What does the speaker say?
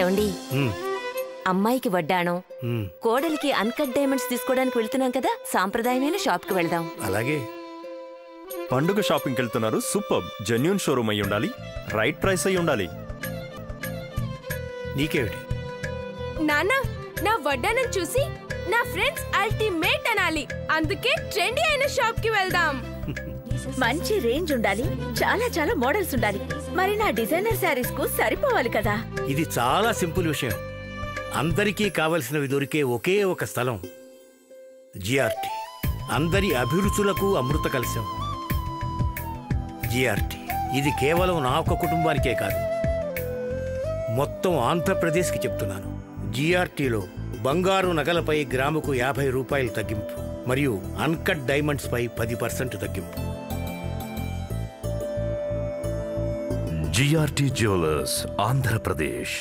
ఏమండి అమ్మాయికి వడ్డాణం కోడలికి అన్కట్ డైమండ్స్ తీసుకోవడానికి వెళ్తున్నాం కదా, సాంప్రదాయమైన షాప్ కి వెళ్దాం. అలాగే. పండుగ షాపింగ్కి వెళ్తున్నారు, సూపర్. జెన్యూన్ షోరూమ్ అయి ఉండాలి, రైట్ ప్రైస్ అయి ఉండాలి. నీకేమిటి నాన్న? నా వడ్డానం చూసి నా ఫ్రెండ్స్ అల్టిమేట్ అనాలి, అందుకే ట్రెండీ అయిన షాప్ కి వెళ్దాం. మంచి రేంజ్ ఉండాలి, చాలా చాలా మోడల్స్ ఉండాలి, మరి నా డిజైనర్ శారీస్ కు సరిపోవాలి కదా. ఇది చాలా సింపుల్ విషయం. అందరికీ కావలసినవి దొరికే ఒకే ఒక స్థలం జిఆర్టీ. అందరి అభిరుచులకు అమృత కలశం జిఆర్టీ. ఇది కేవలం నా ఒక్క కుటుంబానికే కాదు, మొత్తం ఆంధ్రప్రదేశ్కి చెప్తున్నాను. జిఆర్టీలో బంగారు నగలపై గ్రాముకు 50 రూపాయలు తగ్గింపు మరియు అన్కట్ డైమండ్స్ పై 10% తగ్గింపు. GRT jewellers, Andhra Pradesh.